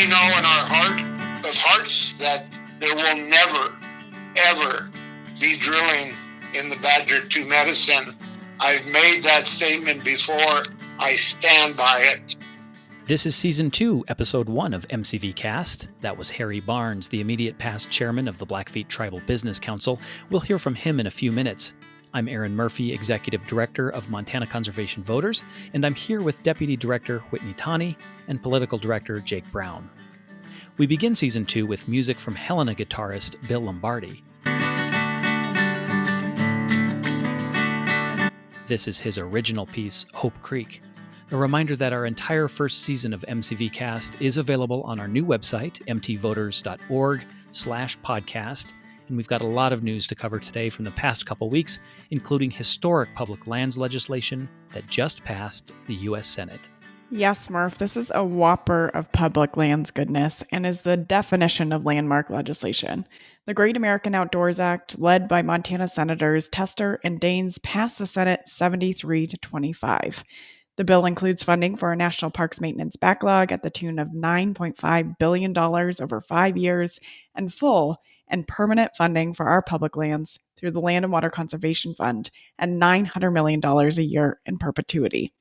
we know in our heart of hearts that there will never, ever be drilling in the Badger 2 Medicine. I've made that statement before. I stand by it. This is Season 2, Episode 1 of MCVcast. That was Harry Barnes, the immediate past chairman of the Blackfeet Tribal Business Council. We'll hear from him in a few minutes. I'm Aaron Murphy, Executive Director of Montana Conservation Voters, and I'm here with Deputy Director Whitney Tawney and Political Director Jake Brown. We begin Season 2 with music from Helena guitarist Bill Lombardi. This is his original piece, Hope Creek. A reminder that our entire first season of MCVcast is available on our new website, mtvoters.org/podcast. And we've got a lot of news to cover today from the past couple weeks, including historic public lands legislation that just passed the U.S. Senate. Yes, Murph, this is a whopper of public lands goodness and is the definition of landmark legislation. The Great American Outdoors Act, led by Montana Senators Tester and Daines, passed the Senate 73-25. The bill includes funding for our national parks maintenance backlog at the tune of $9.5 billion over 5 years and full and permanent funding for our public lands through the Land and Water Conservation Fund and $900 million a year in perpetuity.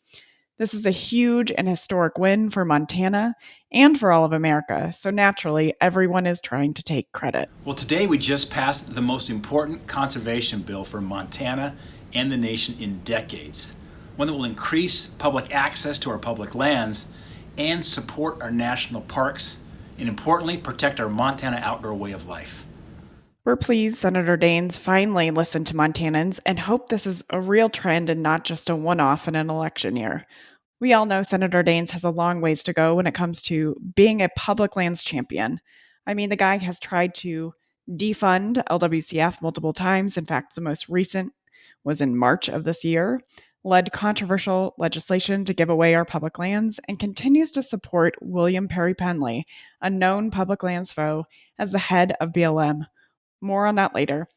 This is a huge and historic win for Montana and for all of America, so naturally, everyone is trying to take credit. Well, today we just passed the most important conservation bill for Montana and the nation in decades. One that will increase public access to our public lands and support our national parks, and importantly, protect our Montana outdoor way of life. We're pleased Senator Daines finally listened to Montanans and hope this is a real trend and not just a one-off in an election year. We all know Senator Daines has a long ways to go when it comes to being a public lands champion. I mean, the guy has tried to defund LWCF multiple times. In fact, the most recent was in March of this year, led controversial legislation to give away our public lands, and continues to support William Perry Penley, a known public lands foe, as the head of BLM. More on that later.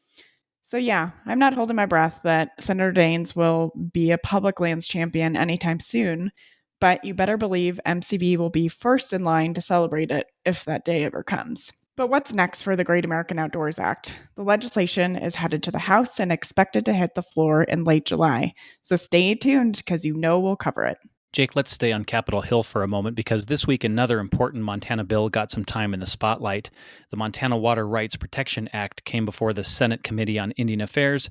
So yeah, I'm not holding my breath that Senator Daines will be a public lands champion anytime soon, but you better believe MCV will be first in line to celebrate it if that day ever comes. But what's next for the Great American Outdoors Act? The legislation is headed to the House and expected to hit the floor in late July. So stay tuned because you know we'll cover it. Jake, let's stay on Capitol Hill for a moment because this week another important Montana bill got some time in the spotlight. The Montana Water Rights Protection Act came before the Senate Committee on Indian Affairs.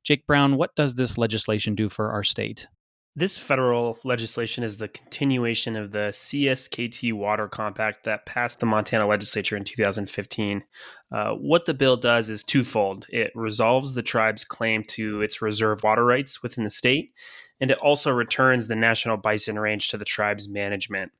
Jake Brown, what does this legislation do for our state? This federal legislation is the continuation of the CSKT Water Compact that passed the Montana legislature in 2015. What the bill does is twofold. It resolves the tribe's claim to its reserve water rights within the state, and it also returns the National Bison Range to the tribe's management.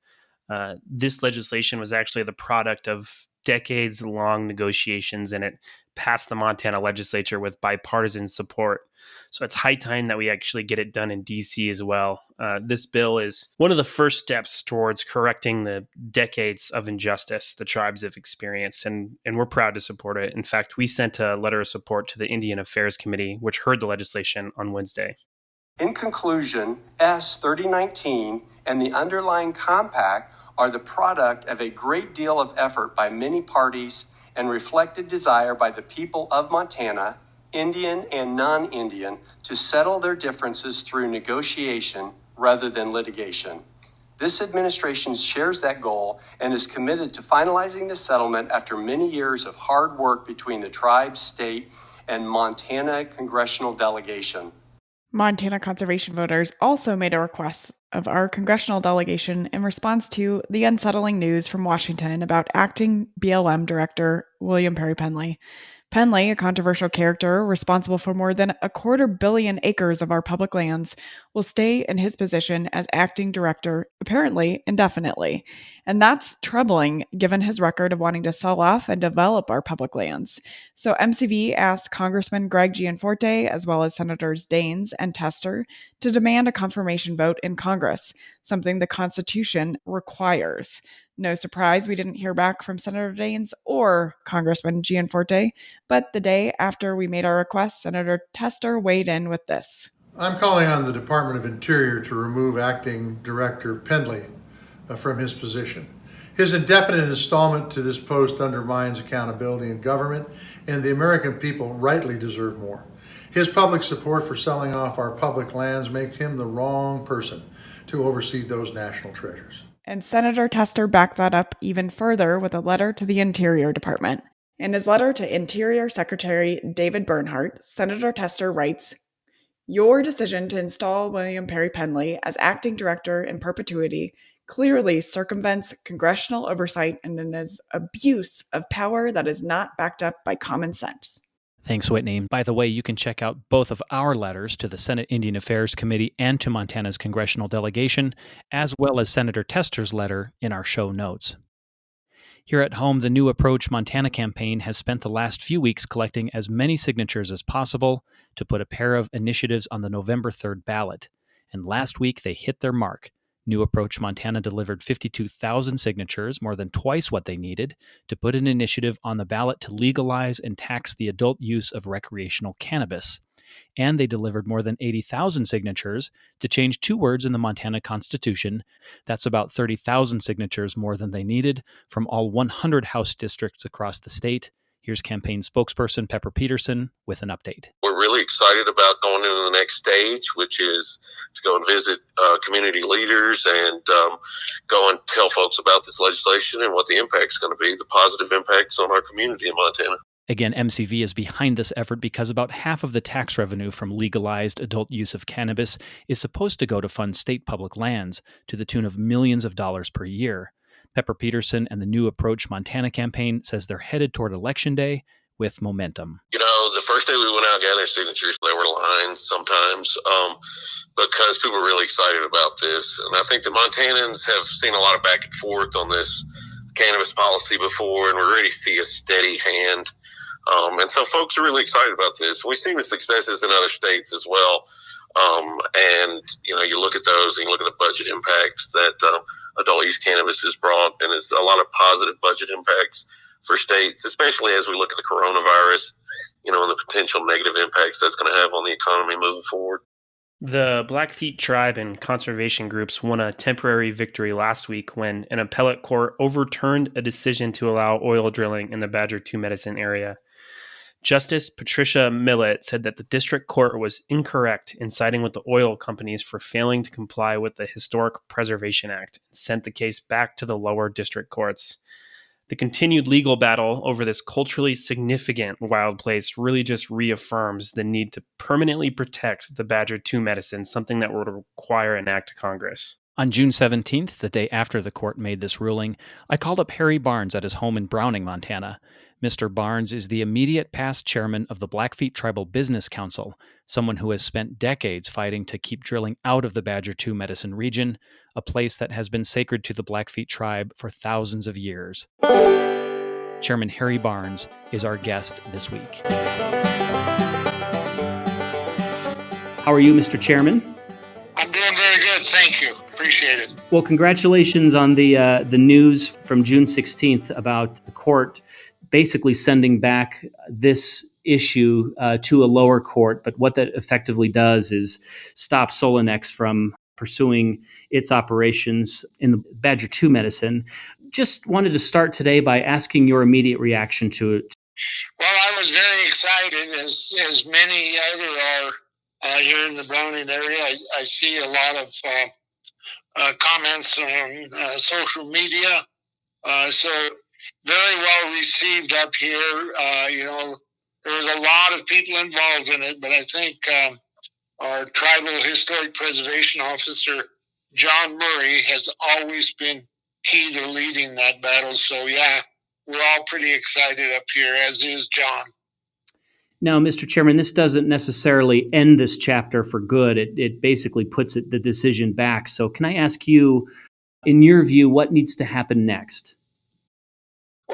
This legislation was actually the product of decades-long negotiations, and it passed the Montana legislature with bipartisan support. So it's high time that we actually get it done in D.C. as well. This bill is one of the first steps towards correcting the decades of injustice the tribes have experienced, and we're proud to support it. In fact, we sent a letter of support to the Indian Affairs Committee, which heard the legislation on Wednesday. In conclusion, S3019 and the underlying compact are the product of a great deal of effort by many parties and reflected desire by the people of Montana, Indian and non-Indian, to settle their differences through negotiation rather than litigation. This administration shares that goal and is committed to finalizing the settlement after many years of hard work between the tribe, state, and Montana congressional delegation. Montana conservation voters also made a request of our congressional delegation in response to the unsettling news from Washington about acting BLM director William Perry Penley. Penley, a controversial character responsible for more than 250 million acres of our public lands, will stay in his position as acting director, apparently indefinitely. And that's troubling given his record of wanting to sell off and develop our public lands. So MCV asked Congressman Greg Gianforte, as well as Senators Daines and Tester, to demand a confirmation vote in Congress, something the Constitution requires. No surprise we didn't hear back from Senator Daines or Congressman Gianforte, but the day after we made our request, Senator Tester weighed in with this. I'm calling on the Department of Interior to remove Acting Director Penley from his position. His indefinite installment to this post undermines accountability in government, and the American people rightly deserve more. His public support for selling off our public lands makes him the wrong person to oversee those national treasures. And Senator Tester backed that up even further with a letter to the Interior Department. In his letter to Interior Secretary David Bernhardt, Senator Tester writes, "Your decision to install William Perry Penley as acting director in perpetuity clearly circumvents congressional oversight and is abuse of power that is not backed up by common sense." Thanks, Whitney. By the way, you can check out both of our letters to the Senate Indian Affairs Committee and to Montana's congressional delegation, as well as Senator Tester's letter in our show notes. Here at home, the New Approach Montana campaign has spent the last few weeks collecting as many signatures as possible to put a pair of initiatives on the November 3rd ballot. And last week, they hit their mark. New Approach Montana delivered 52,000 signatures, more than twice what they needed, to put an initiative on the ballot to legalize and tax the adult use of recreational cannabis. And they delivered more than 80,000 signatures to change 2 words in the Montana Constitution. That's about 30,000 signatures more than they needed from all 100 House districts across the state. Here's campaign spokesperson Pepper Peterson with an update. We're really excited about going into the next stage, which is to go and visit community leaders and go and tell folks about this legislation and what the impact's going to be, the positive impacts on our community in Montana. Again, MCV is behind this effort because about half of the tax revenue from legalized adult use of cannabis is supposed to go to fund state public lands to the tune of millions of dollars per year. Pepper Peterson and the New Approach Montana campaign says they're headed toward Election Day with momentum. You know, the first day we went out gathering signatures, there were lines sometimes because people were really excited about this. And I think the Montanans have seen a lot of back and forth on this cannabis policy before, and we're ready to see a steady hand. And so folks are really excited about this. We've seen the successes in other states as well. And, you know, you look at those and you look at the budget impacts that adult use cannabis has brought, and it's a lot of positive budget impacts for states, especially as we look at the coronavirus, you know, and the potential negative impacts that's going to have on the economy moving forward. The Blackfeet tribe and conservation groups won a temporary victory last week when an appellate court overturned a decision to allow oil drilling in the Badger 2 Medicine area. Justice Patricia Millett said that the district court was incorrect in siding with the oil companies for failing to comply with the Historic Preservation Act and sent the case back to the lower district courts. The continued legal battle over this culturally significant wild place really just reaffirms the need to permanently protect the Badger 2 Medicine, something that would require an act of Congress. On June 17th, the day after the court made this ruling, I called up Harry Barnes at his home in Browning, Montana. Mr. Barnes is the immediate past chairman of the Blackfeet Tribal Business Council, someone who has spent decades fighting to keep drilling out of the Badger 2 Medicine region, a place that has been sacred to the Blackfeet tribe for thousands of years. Chairman Harry Barnes is our guest this week. How are you, Mr. Chairman? I'm doing very good, thank you. Appreciate it. Well, congratulations on the news from June 16th about the court basically sending back this issue to a lower court. But what that effectively does is stop Solonex from pursuing its operations in the Badger 2 Medicine. Just wanted to start today by asking your immediate reaction to it. Well, I was very excited, as many other are here in the Browning area. I see a lot of comments on social media. So very well received up here. You know, there was a lot of people involved in it, but I think our Tribal Historic Preservation Officer, John Murray, has always been key to leading that battle. So, yeah, we're all pretty excited up here, as is John. Now, Mr. Chairman, this doesn't necessarily end this chapter for good. It basically puts the decision back. So can I ask you, in your view, what needs to happen next?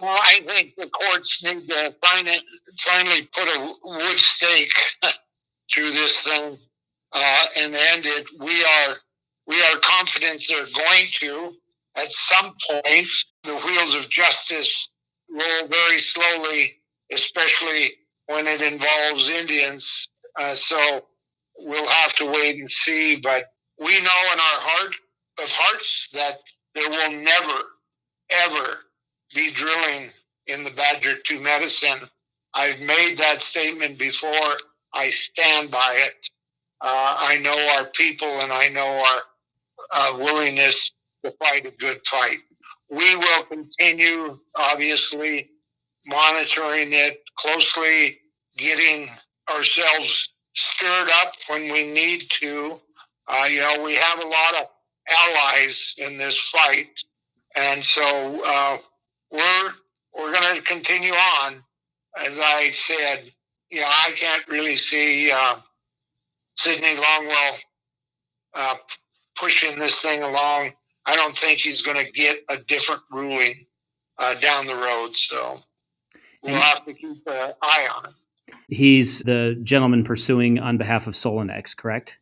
Well, I think the courts need to finally put a wood stake through this thing and end it. We are confident they're going to. At some point, the wheels of justice roll very slowly, especially when it involves Indians. So we'll have to wait and see. But we know in our heart of hearts that there will never ever be drilling in the Badger 2 Medicine. I've made that statement before. I stand by it. I know our people and I know our willingness to fight a good fight. We will continue, obviously, monitoring it closely, getting ourselves stirred up when we need to. We have a lot of allies in this fight, and so we're going to continue on. As I said, I can't really see Sidney Longwell pushing this thing along. I don't think he's going to get a different ruling down the road. So we'll have to keep an eye on it. He's the gentleman pursuing on behalf of Solonex, correct?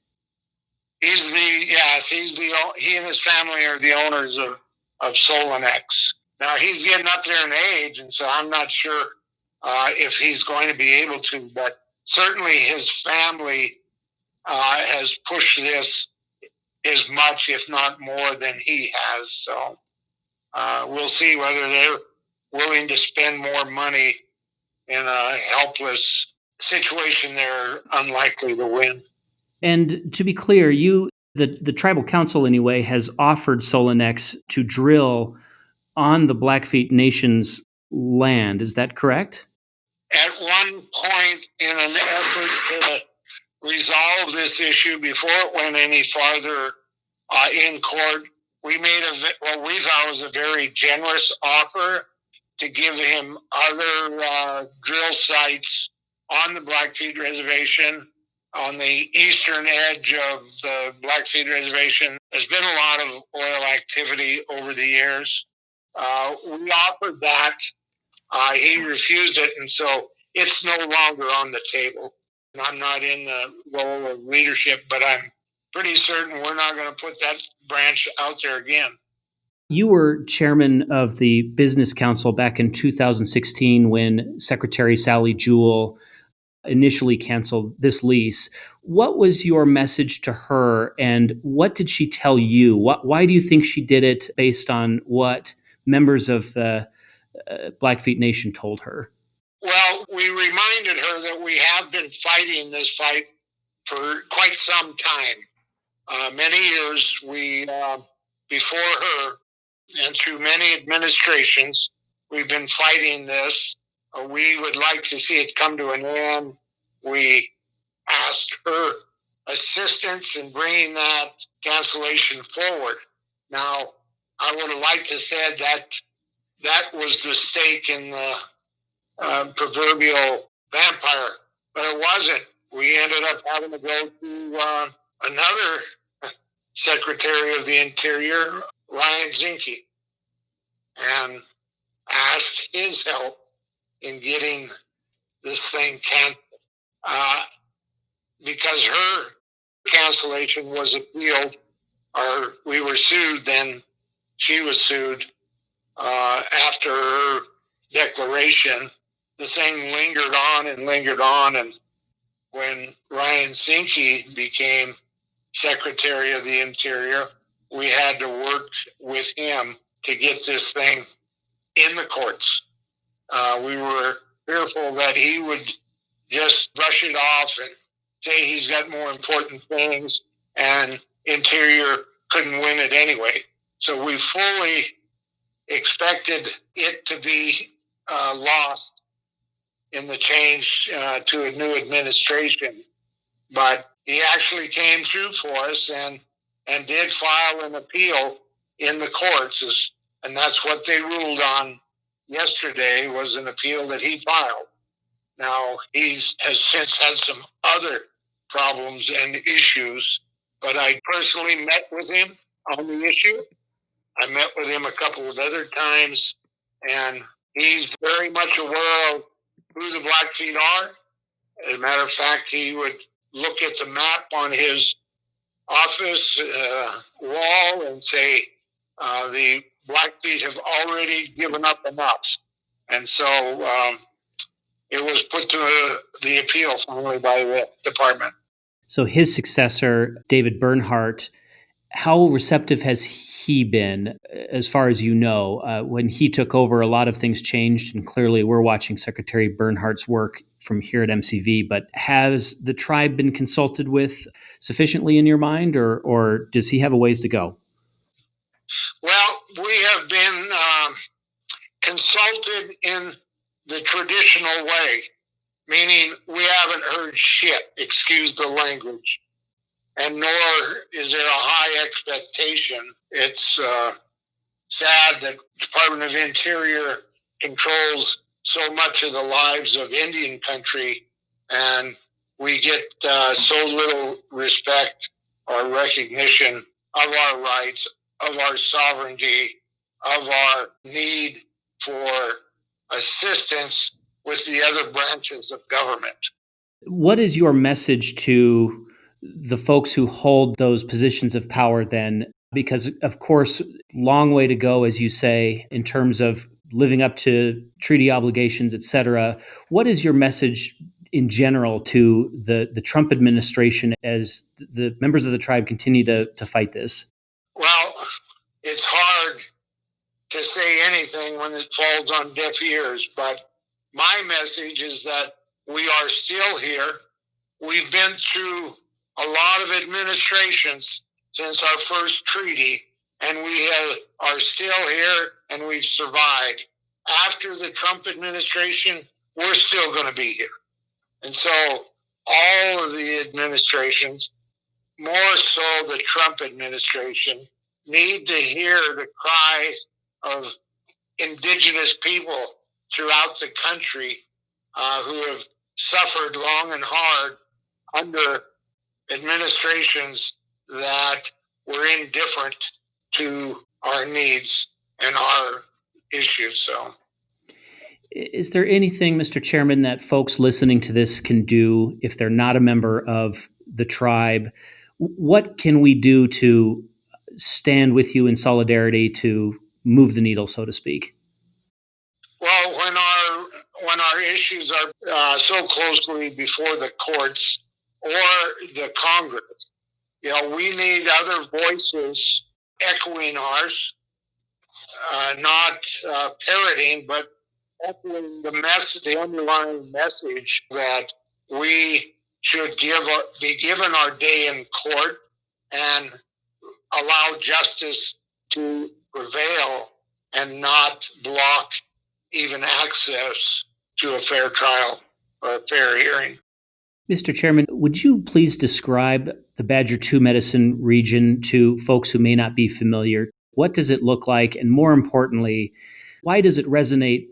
He and his family are the owners of Solonex. Now he's getting up there in age, and so I'm not sure if he's going to be able to, but certainly his family has pushed this as much, if not more, than he has. So we'll see whether they're willing to spend more money in a helpless situation they're unlikely to win. And to be clear, the tribal council anyway has offered Solonex to drill on the Blackfeet Nation's land. Is that correct? At one point, in an effort to resolve this issue before it went any farther in court, we made what we thought was a very generous offer to give him other drill sites on the Blackfeet Reservation, on the eastern edge of the Blackfeet Reservation. There's been a lot of oil activity over the years. We offered that. He refused it, and so it's no longer on the table. I'm not in the role of leadership, but I'm pretty certain we're not going to put that branch out there again. You were chairman of the Business Council back in 2016 when Secretary Sally Jewell initially canceled this lease. What was your message to her, and what did she tell you? Why do you think she did it based on what members of the Blackfeet Nation told her? Well, we reminded her that we have been fighting this fight for quite some time. Many years, before her, and through many administrations, we've been fighting this. We would like to see it come to an end. We asked her assistance in bringing that cancellation forward. Now, I would have liked to have said that was the stake in the proverbial vampire, but it wasn't. We ended up having to go to another Secretary of the Interior, Ryan Zinke, and asked his help in getting this thing canceled. Because her cancellation was appealed, or we were sued, then she was sued after her declaration. The thing lingered on, and when Ryan Zinke became Secretary of the Interior, we had to work with him to get this thing in the courts. We were fearful that he would just brush it off and say he's got more important things, and Interior couldn't win it anyway. So we fully expected it to be lost in the change to a new administration. But he actually came through for us and did file an appeal in the courts, and that's what they ruled on yesterday, was an appeal that he filed. Now, has since had some other problems and issues, but I personally met with him on the issue. I met with him a couple of other times, and he's very much aware of who the Blackfeet are. As a matter of fact, he would look at the map on his office wall and say, the Blackfeet have already given up enough. And so it was put to the appeal finally by the department. So his successor, David Bernhardt, How receptive has he been, as far as you know? When he took over, a lot of things changed, and clearly we're watching Secretary Bernhardt's work from here at MCV. But has the tribe been consulted with sufficiently in your mind, or does he have a ways to go? Well, we have been consulted in the traditional way, meaning we haven't heard shit, excuse the language, and nor is there a high expectation. It's sad that Department of Interior controls so much of the lives of Indian country, and we get so little respect or recognition of our rights, of our sovereignty, of our need for assistance with the other branches of government. What is your message to the folks who hold those positions of power then? Because, of course, long way to go, as you say, in terms of living up to treaty obligations, et cetera. What is your message in general to the Trump administration as the members of the tribe continue to fight this? Well, it's hard to say anything when it falls on deaf ears, but my message is that we are still here. We've been through a lot of administrations since our first treaty, and we are still here, and we've survived. After the Trump administration, we're still going to be here. And so all of the administrations, more so the Trump administration, need to hear the cries of indigenous people throughout the country who have suffered long and hard under administrations that were indifferent to our needs and our issues. So, is there anything, Mr. Chairman, that folks listening to this can do if they're not a member of the tribe? What can we do to stand with you in solidarity to move the needle, so to speak? Well, when our issues are so closely before the courts or the Congress, we need other voices echoing ours, not parroting, but echoing the underlying message that we should be given our day in court and allow justice to prevail and not block even access to a fair trial or a fair hearing. Mr. Chairman, would you please describe the Badger Two Medicine region to folks who may not be familiar? What does it look like? And more importantly, why does it resonate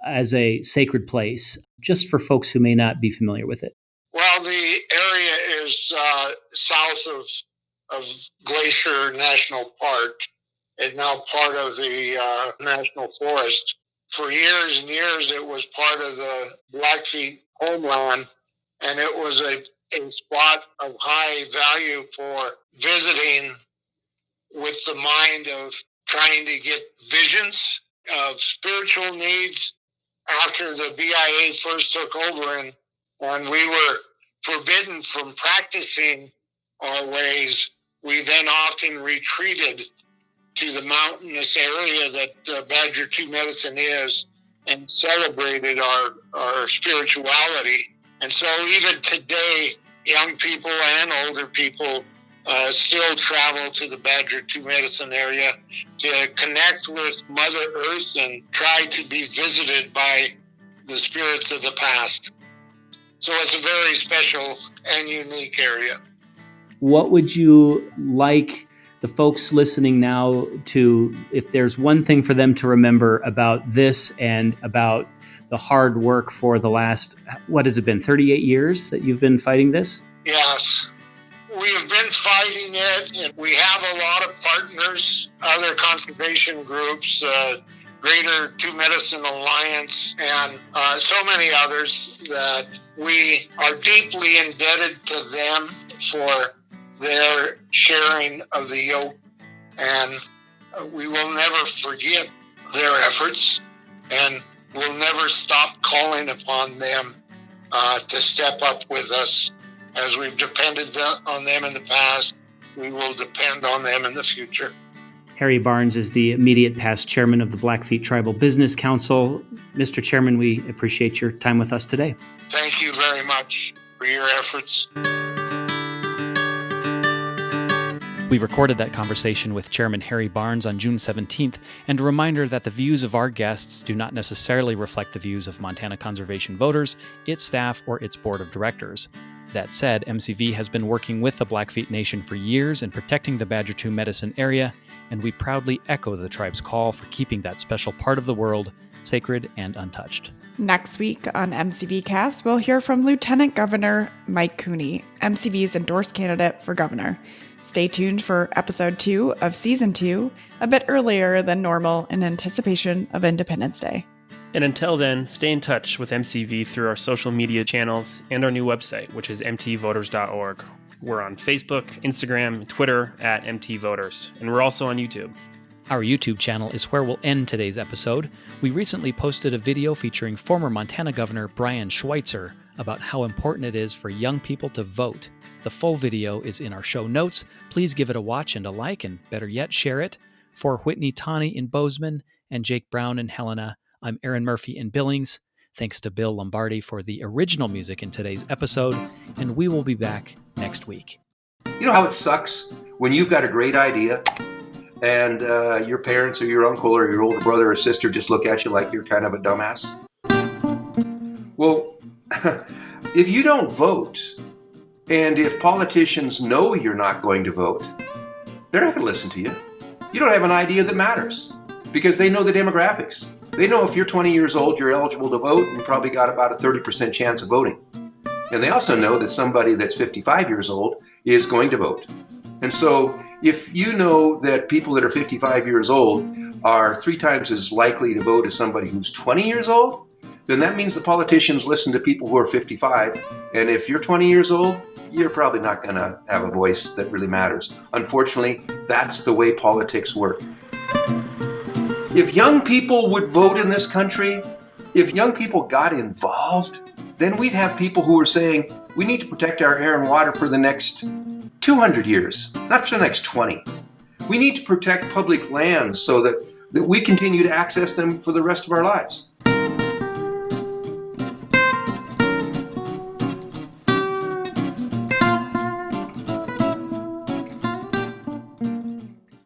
as a sacred place, just for folks who may not be familiar with it? Well, the area is south of Glacier National Park. It's now part of the National Forest. For years and years, it was part of the Blackfeet homeland, and it was a spot of high value for visiting with the mind of trying to get visions of spiritual needs. After the BIA first took over and we were forbidden from practicing our ways, we then often retreated to the mountainous area that Badger Two Medicine is and celebrated our spirituality. And so even today, young people and older people still travel to the Badger Two Medicine area to connect with Mother Earth and try to be visited by the spirits of the past. So it's a very special and unique area. What would you like the folks listening now to, if there's one thing for them to remember about this and about the hard work for the last, what has it been, 38 years that you've been fighting this? Yes. We have been fighting it, and we have a lot of partners, other conservation groups, Greater Two Medicine Alliance, and so many others that we are deeply indebted to them for their sharing of the yoke. And we will never forget their efforts, and we'll never stop calling upon them to step up with us as we've depended on them in the past, we will depend on them in the future. Harry Barnes is the immediate past chairman of the Blackfeet Tribal Business Council. Mr. Chairman, we appreciate your time with us today. Thank you very much for your efforts. We recorded that conversation with Chairman Harry Barnes on June 17th, and a reminder that the views of our guests do not necessarily reflect the views of Montana Conservation voters, its staff, or its board of directors. That said, MCV has been working with the Blackfeet Nation for years in protecting the Badger 2 Medicine area, and we proudly echo the tribe's call for keeping that special part of the world sacred and untouched. Next week on MCVcast, we'll hear from Lieutenant Governor Mike Cooney, MCV's endorsed candidate for governor. Stay tuned for episode 2 of season 2, a bit earlier than normal in anticipation of Independence Day. And until then, stay in touch with MCV through our social media channels and our new website, which is mtvoters.org. We're on Facebook, Instagram, and Twitter at MTVoters, and we're also on YouTube. Our YouTube channel is where we'll end today's episode. We recently posted a video featuring former Montana Governor Brian Schweitzer about how important it is for young people to vote. The full video is in our show notes. Please give it a watch and a like, and better yet, share it. For Whitney Tawney in Bozeman and Jake Brown in Helena, I'm Aaron Murphy in Billings. Thanks to Bill Lombardi for the original music in today's episode, and we will be back next week. You know how it sucks when you've got a great idea and your parents or your uncle or your older brother or sister just look at you like you're kind of a dumbass? Well, if you don't vote, and if politicians know you're not going to vote, they're not going to listen to you. You don't have an idea that matters because they know the demographics. They know if you're 20 years old, you're eligible to vote, and you probably got about a 30% chance of voting. And they also know that somebody that's 55 years old is going to vote. And so if you know that people that are 55 years old are 3 times as likely to vote as somebody who's 20 years old, then that means the politicians listen to people who are 55. And if you're 20 years old, you're probably not going to have a voice that really matters. Unfortunately, that's the way politics work. If young people would vote in this country, if young people got involved, then we'd have people who are saying, we need to protect our air and water for the next 200 years, not for the next 20. We need to protect public lands so that we continue to access them for the rest of our lives.